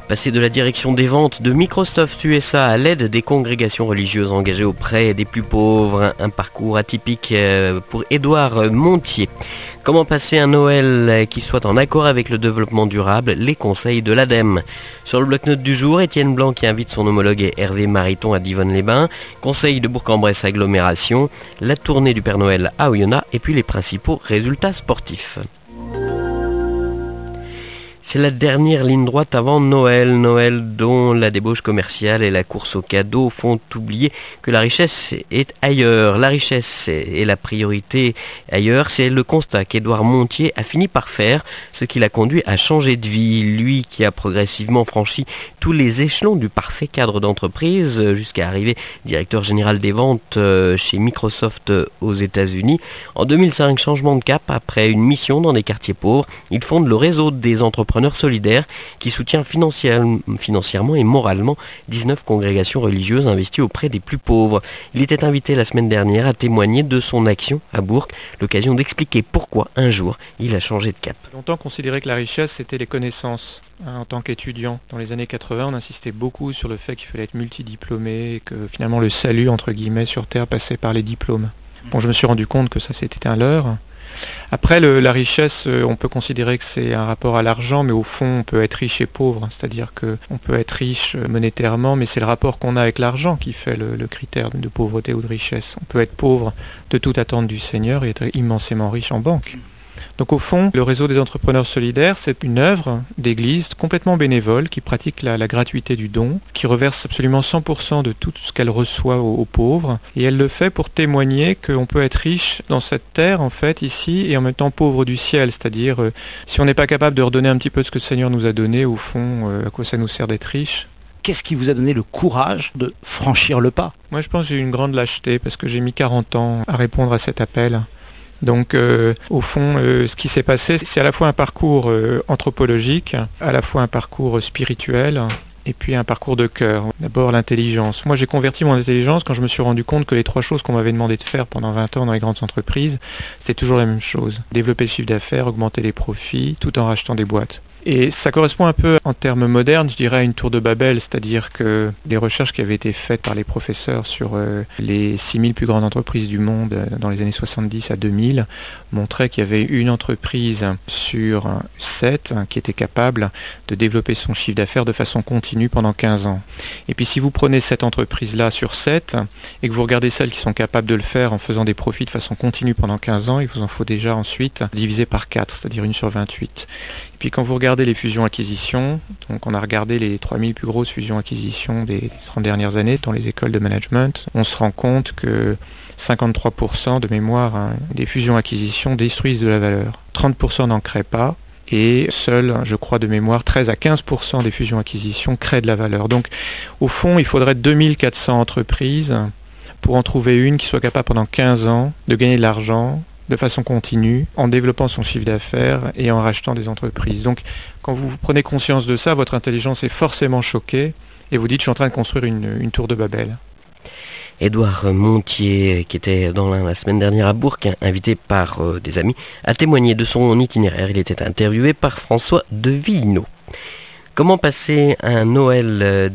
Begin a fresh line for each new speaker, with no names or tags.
Passer de la direction des ventes de Microsoft USA à l'aide des congrégations religieuses engagées auprès des plus pauvres, un parcours atypique pour Édouard Montier. Comment passer un Noël qui soit en accord avec le développement durable, les conseils de l'ADEME. Sur le bloc-notes du jour, Étienne Blanc qui invite son homologue Hervé Mariton à Divonne-les-Bains, conseil de Bourg-en-Bresse agglomération, la tournée du Père Noël à Oyonnax et puis les principaux résultats sportifs. C'est la dernière ligne droite avant Noël dont la débauche commerciale et la course aux cadeaux font oublier que la richesse est ailleurs. La richesse et la priorité ailleurs, c'est le constat qu'Édouard Montier a fini par faire, ce qui l'a conduit à changer de vie. Lui qui a progressivement franchi tous les échelons du parfait cadre d'entreprise jusqu'à arriver directeur général des ventes chez Microsoft aux États-Unis. En 2005, changement de cap après une mission dans des quartiers pauvres. Il fonde le réseau des entrepreneurs solidaire qui soutient financièrement et moralement 19 congrégations religieuses investies auprès des plus pauvres. Il était invité la semaine dernière à témoigner de son action à Bourg, l'occasion d'expliquer pourquoi un jour il a changé de cap.
Longtemps considéré que la richesse c'était les connaissances. En tant qu'étudiant, dans les années 80, on insistait beaucoup sur le fait qu'il fallait être multidiplômé et que finalement le salut entre guillemets sur Terre passait par les diplômes. Bon, je me suis rendu compte que ça c'était un leurre. Après, la richesse, on peut considérer que c'est un rapport à l'argent, mais au fond, on peut être riche et pauvre. C'est-à-dire qu'on peut être riche monétairement, mais c'est le rapport qu'on a avec l'argent qui fait le critère de pauvreté ou de richesse. On peut être pauvre de toute attente du Seigneur et être immensément riche en banque. Donc au fond, le réseau des entrepreneurs solidaires, c'est une œuvre d'église complètement bénévole qui pratique la gratuité du don, qui reverse absolument 100% de tout ce qu'elle reçoit aux pauvres. Et elle le fait pour témoigner qu'on peut être riche dans cette terre, en fait, ici, et en même temps pauvre du ciel. C'est-à-dire, si on n'est pas capable de redonner un petit peu de ce que le Seigneur nous a donné, au fond, à quoi ça nous sert d'être riche ?
Qu'est-ce qui vous a donné le courage de franchir le pas ?
Moi, je pense que j'ai eu une grande lâcheté parce que j'ai mis 40 ans à répondre à cet appel. Donc, au fond, ce qui s'est passé, c'est à la fois un parcours anthropologique, à la fois un parcours spirituel, et puis un parcours de cœur. D'abord, l'intelligence. Moi, j'ai converti mon intelligence quand je me suis rendu compte que les 3 choses qu'on m'avait demandé de faire pendant 20 ans dans les grandes entreprises, c'était toujours la même chose. Développer le chiffre d'affaires, augmenter les profits, tout en rachetant des boîtes. Et ça correspond un peu, en termes modernes, je dirais, à une tour de Babel, c'est-à-dire que les recherches qui avaient été faites par les professeurs sur les 6000 plus grandes entreprises du monde dans les années 70 à 2000 montraient qu'il y avait une entreprise sur 7 qui était capable de développer son chiffre d'affaires de façon continue pendant 15 ans. Et puis si vous prenez cette entreprise-là sur 7 et que vous regardez celles qui sont capables de le faire en faisant des profits de façon continue pendant 15 ans, il vous en faut déjà ensuite diviser par 4, c'est-à-dire 1 sur 28. Et puis quand vous regardez les fusions-acquisitions, donc on a regardé les 3000 plus grosses fusions-acquisitions des 30 dernières années dans les écoles de management, on se rend compte que 53% de mémoire des fusions-acquisitions détruisent de la valeur. 30% n'en créent pas. Et seul, je crois de mémoire, 13 à 15% des fusions-acquisitions créent de la valeur. Donc, au fond, il faudrait 2400 entreprises pour en trouver une qui soit capable pendant 15 ans de gagner de l'argent de façon continue, en développant son chiffre d'affaires et en rachetant des entreprises. Donc, quand vous prenez conscience de ça, votre intelligence est forcément choquée et vous dites, je suis en train de construire une tour de Babel.
Édouard Montier, qui était dans la semaine dernière à Bourg, invité par des amis, a témoigné de son itinéraire. Il était interviewé par François de Villeneau. Comment passer un Noël